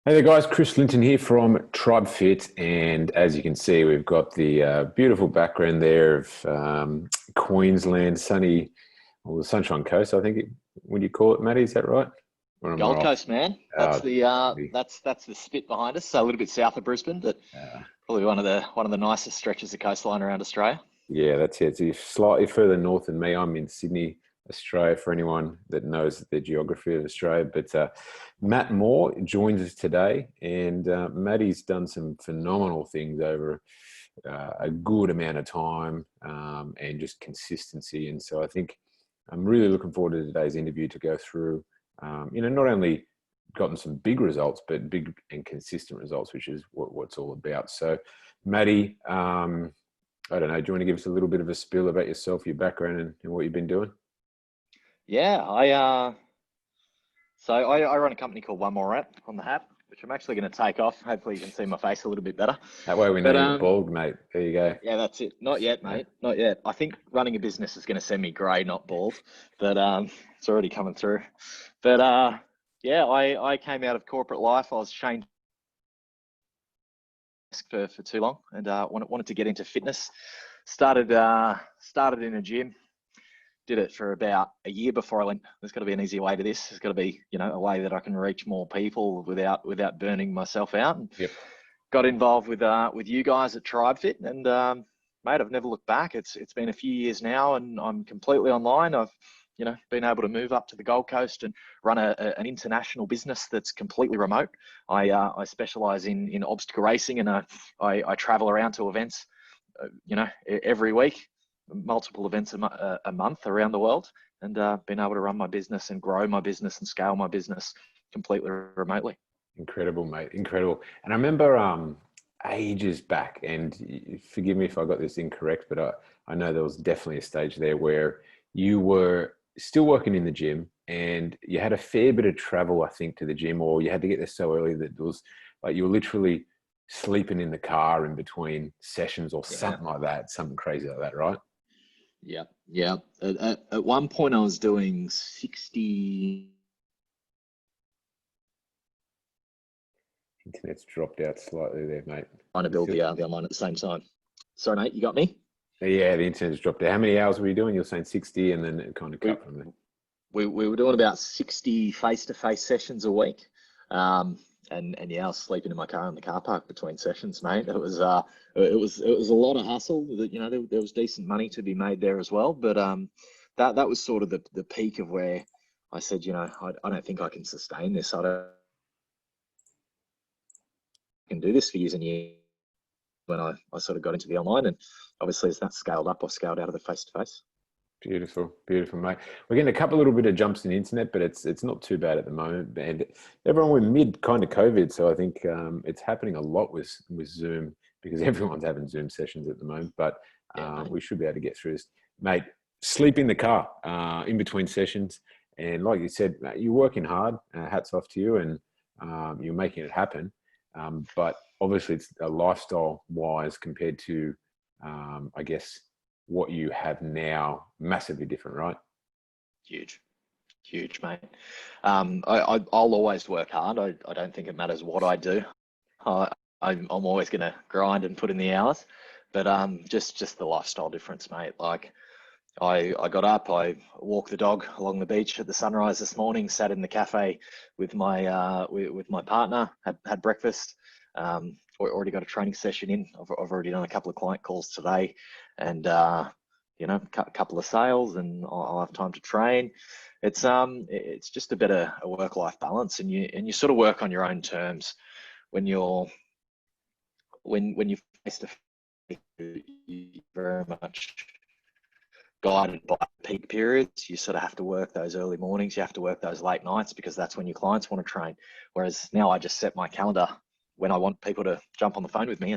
Hey there, guys. Chris Lynton here from Tribefit, and as you can see, we've got the beautiful background there of Queensland, sunny, or the Sunshine Coast. I think. What do you call it, Matty? Is that right? Or am I Gold off? Coast, man. That's Uh, the the- that's the spit behind us. So a little bit south of Brisbane, but uh, probably one of the nicest stretches of coastline around Australia. yeah, that's it. It's slightly further north than me. I'm in Sydney, Australia. For anyone that knows the geography of Australia, but Matt Moore joins us today, and Matty's done some phenomenal things over a good amount of time and just consistency. And so I think I'm really looking forward to today's interview to go through, not only gotten some big results, but big and consistent results, which is what it's all about. So, Matty, I don't know, do you want to give us a little bit of a spiel about yourself, your background, and what you've been doing? Yeah, I run a company called One More Rep on the Hap, which I'm actually going to take off. Hopefully, you can see my face a little bit better. That way we know But you're not bald, mate. There you go. yeah, that's it. Not yet, Yeah. mate. Not yet. I think running a business is going to send me grey, not bald. But it's already coming through. But yeah, I came out of corporate life. I was chained for too long, and wanted to get into fitness. Started in a gym. Did it for about a year before I went, there's got to be an easy way to this. There's got to be, a way that I can reach more people without burning myself out. And Yep. got involved with you guys at Tribefit, and mate, I've never looked back. It's been a few years now, and I'm completely online. I've been able to move up to the Gold Coast and run an international business that's completely remote. I specialize in obstacle racing, and I travel around to events, every week, multiple events a month around the world, and been able to run my business and grow my business and scale my business completely remotely. Incredible, mate. Incredible. And I remember ages back, and forgive me if I got this incorrect, but I know there was definitely a stage there where you were still working in the gym and you had a fair bit of travel, I think, to the gym, or you had to get there so early that it was like you were literally sleeping in the car in between sessions or Yeah. something like that, something crazy like that, right? Yeah, yeah. At one point, I was doing 60. Internet's dropped out slightly there, mate. Trying to You build still? the online at the same time. Sorry, mate, you got me? Yeah, the internet's dropped out. How many hours were you doing? You're saying 60 and then it kind of We cut from there. we were doing about 60 face-to-face sessions a week. And yeah, I was sleeping in my car in the car park between sessions, mate. It was a lot of hustle. That there was decent money to be made there as well. But that was sort of the peak of where I said, I don't think I can sustain this. I don't can do this for years and years. When I sort of got into the online, and obviously as that scaled up, I scaled out of the face to face. Beautiful, beautiful, mate. We're getting a couple little bit of jumps in the internet, but it's not too bad at the moment. And everyone, we're mid kind of COVID, so I think it's happening a lot with Zoom because everyone's having Zoom sessions at the moment. But Yeah, mate. we should be able to get through this, mate. Sleep in the car in between sessions, and like you said, mate, you're working hard. Hats off to you, and you're making it happen. But obviously, it's a lifestyle wise compared to, I guess, what you have now, massively different, right? Huge, huge, mate. I'll always work hard. I don't think it matters what I do. I, I'm always going to grind and put in the hours. But just the lifestyle difference, mate. Like I got up, I walked the dog along the beach at the sunrise this morning, sat in the cafe with my partner, had breakfast. Already got a training session in. I've already done a couple of client calls today, and a couple of sales, and I'll have time to train. It's just a better work-life balance, and you sort of work on your own terms when you face to face, you very much guided by peak periods. You sort of have to work those early mornings. You have to work those late nights because that's when your clients want to train. Whereas now I just set my calendar when I want people to jump on the phone with me,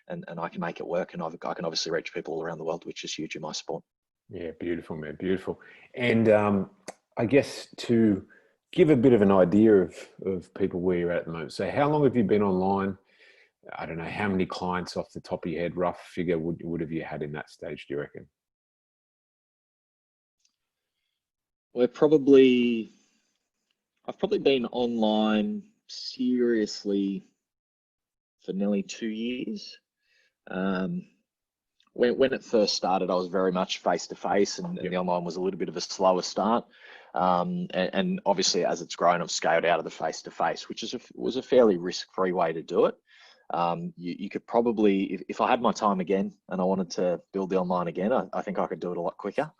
and I can make it work. And I can obviously reach people all around the world, which is huge in my sport. Yeah, beautiful, man, beautiful. And I guess to give a bit of an idea of people where you're at the moment. So, how long have you been online? I don't know how many clients off the top of your head, rough figure, would have you had in that stage? Do you reckon? We're I've probably been online seriously for nearly 2 years. When it first started, I was very much face to face, and the online was a little bit of a slower start. And obviously, as it's grown, I've scaled out of the face to face, which was a fairly risk free way to do it. You could probably, if I had my time again and I wanted to build the online again, I think I could do it a lot quicker.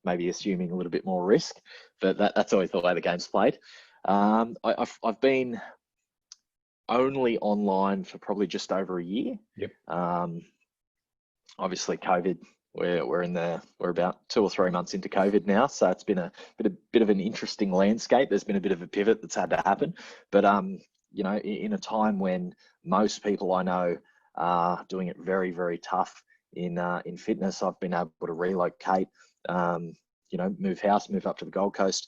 Maybe assuming a little bit more risk, but that's always the way the game's played. I've been only online for probably just over a year. Obviously COVID, we're about 2 or 3 months into COVID now, so it's been a bit of an interesting landscape. There's been a bit of a pivot that's had to happen, but you know, in a time when most people I know are doing it very, very tough in fitness, I've been able to relocate, you know, move house, move up to the Gold Coast,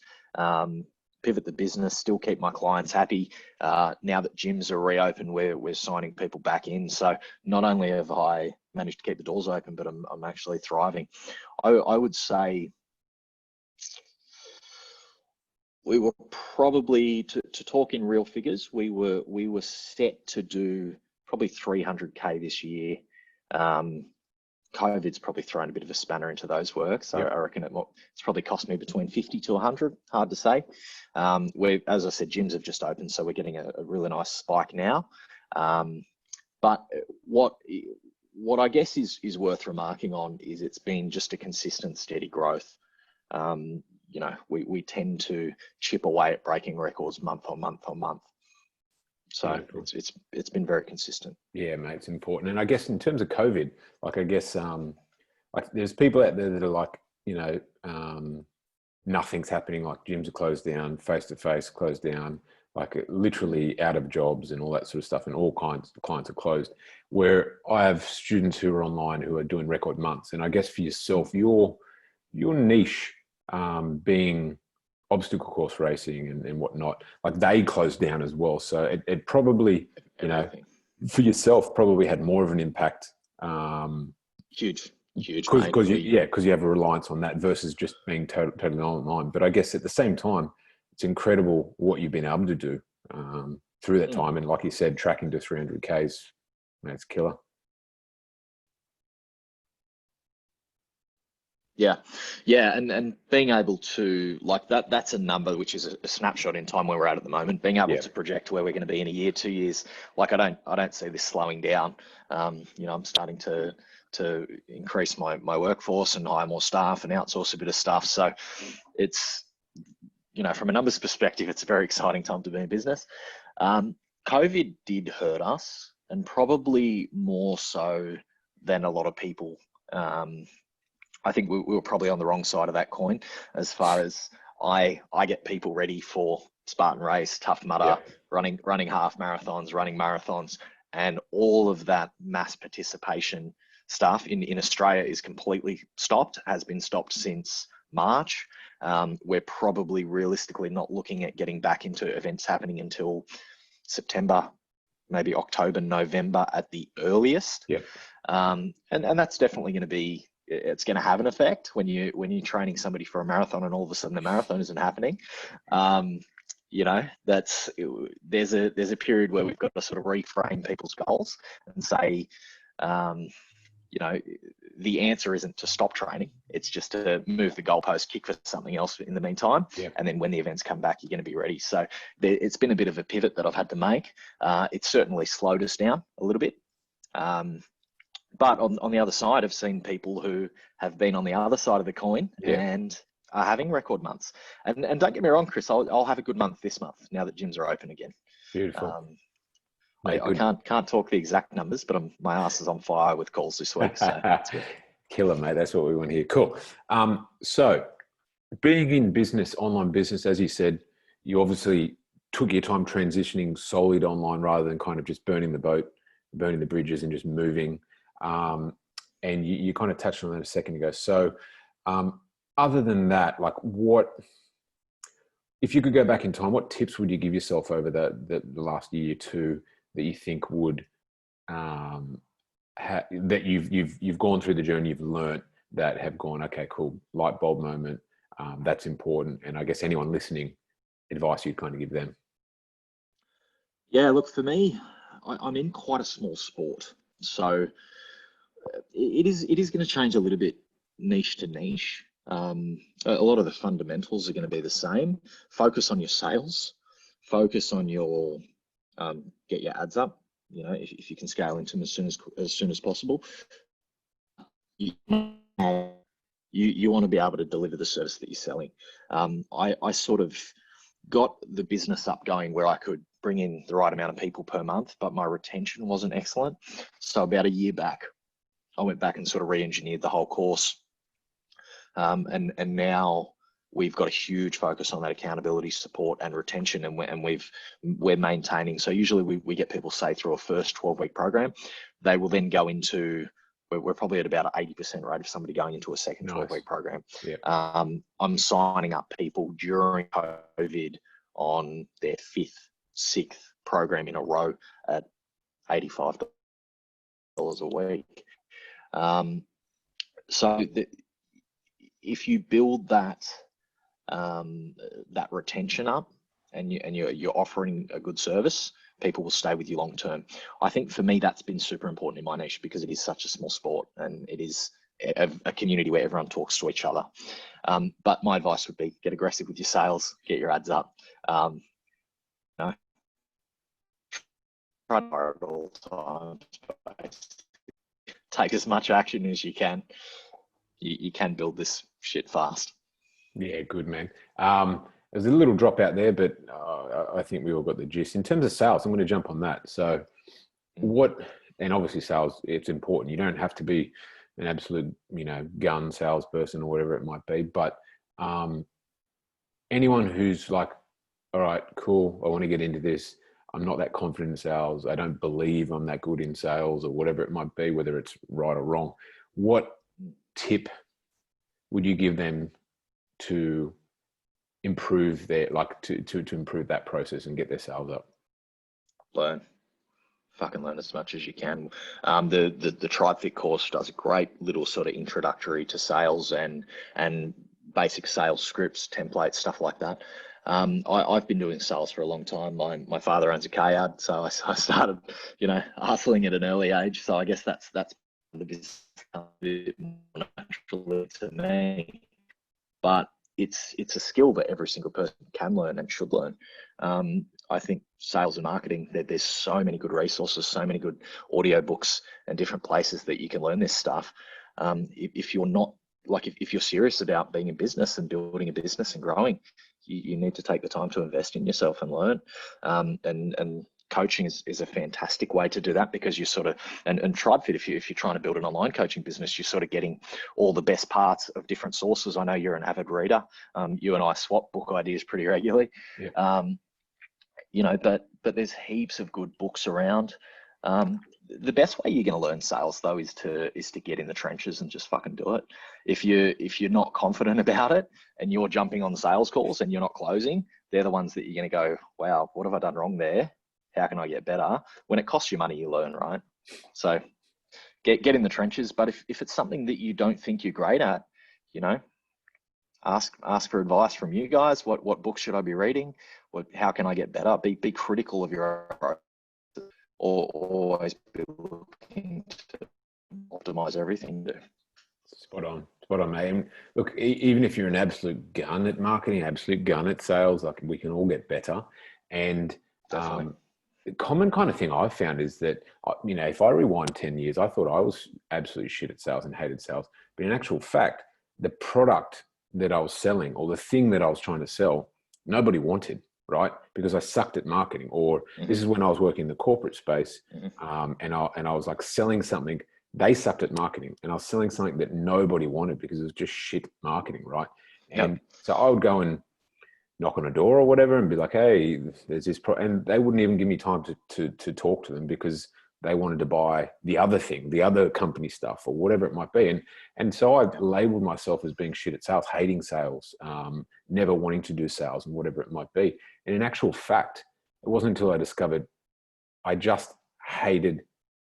pivot the business, still keep my clients happy. Now that gyms are reopened, we're signing people back in. So not only have I managed to keep the doors open, but I'm actually thriving. I would say we were probably, to talk in real figures, we were set to do probably 300K this year. COVID's probably thrown a bit of a spanner into those works. I reckon it's probably cost me between 50 to 100, hard to say. As I said, gyms have just opened, so we're getting a really nice spike now. But what I guess is worth remarking on is it's been just a consistent, steady growth. You know, we tend to chip away at breaking records month on month on month. So it's been very consistent. Yeah, mate, it's important. And I guess in terms of COVID, like I guess like there's people out there that are like, you know, nothing's happening, like gyms are closed down, face to face closed down, like literally out of jobs and all that sort of stuff, and all kinds of clients are closed. Where I have students who are online who are doing record months, and I guess for yourself, your niche being obstacle course racing and whatnot, like they closed down as well. So it probably, you know, for yourself, probably had more of an impact. Huge, because you have a reliance on that versus just being totally online. But I guess at the same time, it's incredible what you've been able to do through that time. And like you said, tracking to 300Ks, man, it's killer. Yeah, and being able to, like, that's a number which is a snapshot in time where we're at the moment. Being able to project where we're going to be in a year, 2 years, like I don't see this slowing down. You know, I'm starting to increase my workforce and hire more staff and outsource a bit of stuff. So it's, you know, from a numbers perspective, it's a very exciting time to be in business. COVID did hurt us, and probably more so than a lot of people. I think we were probably on the wrong side of that coin, as far as I get people ready for Spartan Race, Tough Mudder, running half marathons, running marathons, and all of that mass participation stuff in Australia is completely stopped, has been stopped since March. We're probably realistically not looking at getting back into events happening until September, maybe October, November at the earliest. And that's definitely going to be, it's going to have an effect when you're training somebody for a marathon and all of a sudden the marathon isn't happening. You know, there's a period where we've got to sort of reframe people's goals and say, you know, the answer isn't to stop training. It's just to move the goalpost, kick for something else in the meantime. And then when the events come back, you're going to be ready. So it's been a bit of a pivot that I've had to make. It's certainly slowed us down a little bit. But on the other side, I've seen people who have been on the other side of the coin and are having record months. And don't get me wrong, Chris, I'll have a good month this month now that gyms are open again. Beautiful. I can't talk the exact numbers, but my ass is on fire with calls this week. So that's good. Killer, mate. That's what we want to hear. Cool. So being in business, online business, as you said, you obviously took your time transitioning solely to online rather than kind of just burning the boat, burning the bridges and just moving. And you kind of touched on that a second ago. So other than that, like if you could go back in time, what tips would you give yourself over the last year or two that you think would, that you've gone through the journey, you've learned that have gone, okay, cool, light bulb moment, that's important. And I guess anyone listening, advice you'd kind of give them. Yeah, look, for me, I'm in quite a small sport. So it is going to change a little bit niche to niche. A lot of the fundamentals are going to be the same. Focus on your sales, focus on your get your ads up. You know, if you can scale into them as soon as possible, you you want to be able to deliver the service that you're selling. I sort of got the business up going where I could bring in the right amount of people per month, but my retention wasn't excellent. So about a year back, I went back and sort of re-engineered the whole course. And now we've got a huge focus on that accountability, support, and retention, and we're maintaining. So usually we get people, say, through a first 12-week program. They will then go into, we're probably at about an 80% rate of somebody going into a second Nice. 12-week program. Yeah. I'm signing up people during COVID on their fifth, sixth program in a row at $85 a week. So if you build that retention up, and you're offering a good service, people will stay with you long term. I think for me that's been super important in my niche, because it is such a small sport and it is a community where everyone talks to each other. But my advice would be, get aggressive with your sales, get your ads up. No, try to at all times. Take as much action as you can. You can build this shit fast. Yeah, good, man. There's a little drop out there, but I think we all got the gist. In terms of sales, I'm going to jump on that. So and obviously sales, it's important. You don't have to be an absolute, gun salesperson or whatever it might be, but anyone who's like, all right, cool, I want to get into this. I'm not that confident in sales. I don't believe I'm that good in sales, or whatever it might be, whether it's right or wrong. What tip would you give them to improve to improve that process and get their sales up? Fucking learn as much as you can. The Tribefit course does a great little sort of introductory to sales and basic sales scripts, templates, stuff like that. I've been doing sales for a long time. My father owns a car, so I started, hustling at an early age. So I guess that's the business a bit more naturally to me. But it's a skill that every single person can learn and should learn. I think sales and marketing, there's so many good resources, so many good audio books and different places that you can learn this stuff. If you're not, if you're serious about being in business and building a business and growing, you need to take the time to invest in yourself and learn. And coaching is a fantastic way to do that, because you sort of, and Tribefit, if you're trying to build an online coaching business, you're sort of getting all the best parts of different sources. I know you're an avid reader. You and I swap book ideas pretty regularly. Yeah. But there's heaps of good books around. The best way you're going to learn sales, though, is to get in the trenches and just fucking do it. If you're not confident about it and you're jumping on sales calls and you're not closing, they're the ones that you're going to go, wow, what have I done wrong there? How can I get better? When it costs you money, you learn, right? So get in the trenches. But if it's something that you don't think you're great at, ask for advice from you guys. What books should I be reading? How can I get better? Be critical of your approach, or always be looking to optimize everything you do. Spot on, mate. And look, even if you're an absolute gun at marketing, absolute gun at sales, like, we can all get better. And the common kind of thing I've found is that, if I rewind 10 years, I thought I was absolutely shit at sales and hated sales. But in actual fact, the product that I was selling, or the thing that I was trying to sell, nobody wanted, right? Because I sucked at marketing. Or this is when I was working in the corporate space, and I was like selling something. They sucked at marketing, and I was selling something that nobody wanted because it was just shit marketing, right? And so I would go and knock on a door or whatever and be like, hey, there's this and they wouldn't even give me time to talk to them, because they wanted to buy the other thing, the other company stuff, or whatever it might be. And so I've labeled myself as being shit at sales, hating sales, never wanting to do sales, and whatever it might be. And in actual fact, it wasn't until I discovered I just hated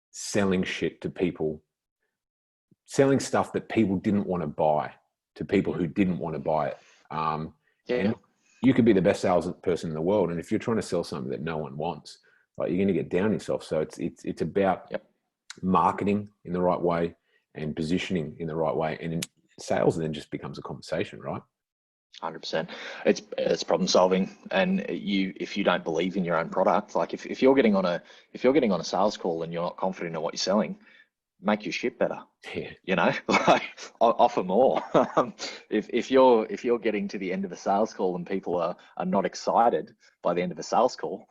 selling shit to people, selling stuff that people didn't want to buy to people who didn't want to buy it. And you could be the best salesperson in the world, and if you're trying to sell something that no one wants, like you're going to get down yourself. So it's about marketing in the right way and positioning in the right way, and in sales then just becomes a conversation, right? 100%. It's problem solving, and if you don't believe in your own product, like if you're getting on a sales call and you're not confident in what you're selling, make your shit better. Yeah. You know, like offer more. If you're getting to the end of a sales call and people are not excited by the end of a sales call,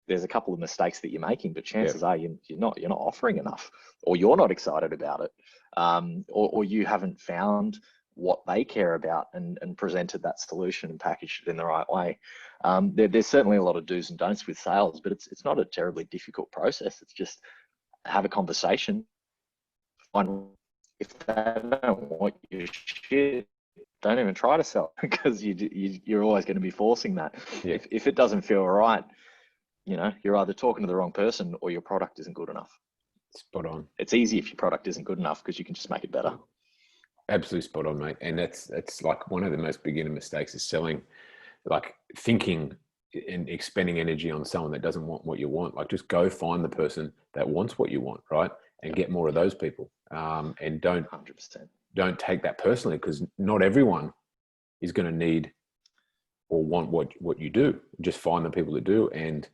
there's a couple of mistakes that you're making, but chances are you're not offering enough, or you're not excited about it, or you haven't found what they care about and presented that solution and packaged it in the right way. There's certainly a lot of do's and don'ts with sales, but it's not a terribly difficult process. It's just have a conversation. If they don't want your shit, don't even try to sell, because you're always going to be forcing that. Yeah. If it doesn't feel right, you're either talking to the wrong person or your product isn't good enough. Spot on. It's easy if your product isn't good enough, because you can just make it better. Absolutely spot on, mate. And that's like one of the most beginner mistakes is selling, like thinking and expending energy on someone that doesn't want what you want. Like just go find the person that wants what you want, right? And get more of those people. And don't 100%. Take that personally, because not everyone is going to need or want what you do. Just find the people that do. And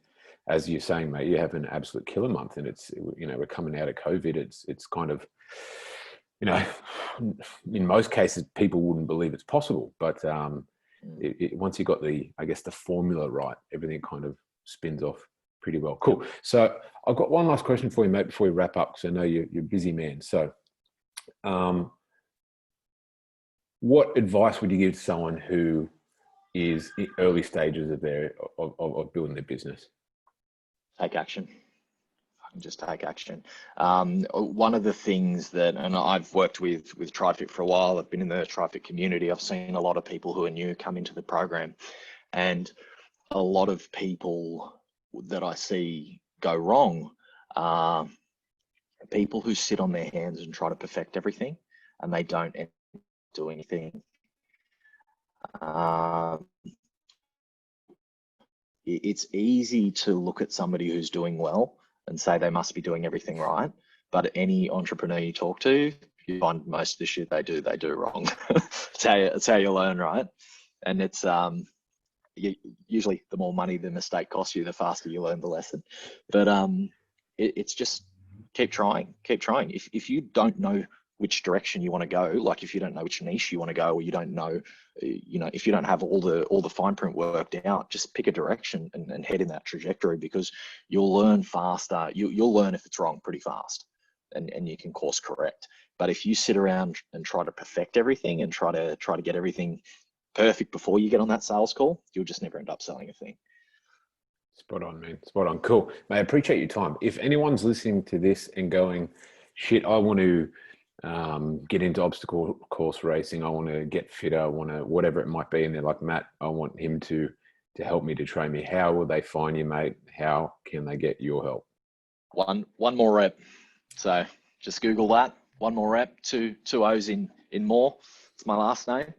as you're saying, mate, you have an absolute killer month, and it's, we're coming out of COVID. It's kind of, in most cases, people wouldn't believe it's possible, but once you got the formula right, everything kind of spins off pretty well. Cool. So I've got one last question for you, mate, before we wrap up, because I know you're a busy man. So, what advice would you give to someone who is in early stages of building their business? Take action. Just take action. One of the things that, and I've worked with Tribefit for a while, I've been in the Tribefit community, I've seen a lot of people who are new come into the program, and a lot of people that I see go wrong are people who sit on their hands and try to perfect everything, and they don't do anything. It's easy to look at somebody who's doing well and say they must be doing everything right, but any entrepreneur you talk to, you find most of the shit they do wrong. It's how you learn, right? And it's usually the more money the mistake costs you, the faster you learn the lesson. But it's just keep trying. If you don't know which direction you want to go, like if you don't know which niche you want to go, or you don't know, if you don't have all the fine print worked out, just pick a direction and head in that trajectory, because you'll learn faster. You'll learn if it's wrong pretty fast, and you can course correct. But if you sit around and try to perfect everything and try to get everything perfect before you get on that sales call, you'll just never end up selling a thing. Spot on, man. Spot on. Cool. Mate, I appreciate your time. If anyone's listening to this and going, shit, I want to get into obstacle course racing, I want to get fitter, I want to, whatever it might be, and they're like, Matt, I want him to help me, to train me, how will they find you, mate? How can they get your help? One more rep. So just Google that. One more rep. Two O's in more. It's my last name.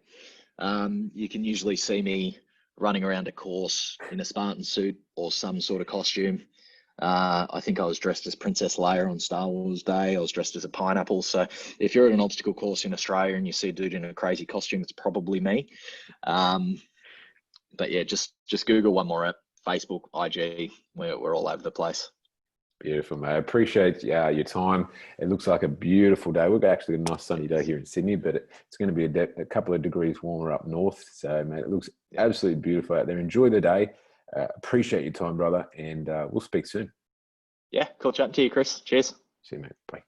You can usually see me running around a course in a Spartan suit or some sort of costume. I think I was dressed as Princess Leia on Star Wars Day. I was dressed as a pineapple. So if you're at an obstacle course in Australia and you see a dude in a crazy costume, it's probably me. But yeah, just Google One More Rep, Facebook, IG, we're all over the place. Beautiful, mate. I appreciate your time. It looks like a beautiful day. We've actually got a nice sunny day here in Sydney, but it's going to be a couple of degrees warmer up north. So, mate, it looks absolutely beautiful out there. Enjoy the day. Appreciate your time, brother, and we'll speak soon. Yeah, cool chatting to you, Chris. Cheers. See you, mate. Bye.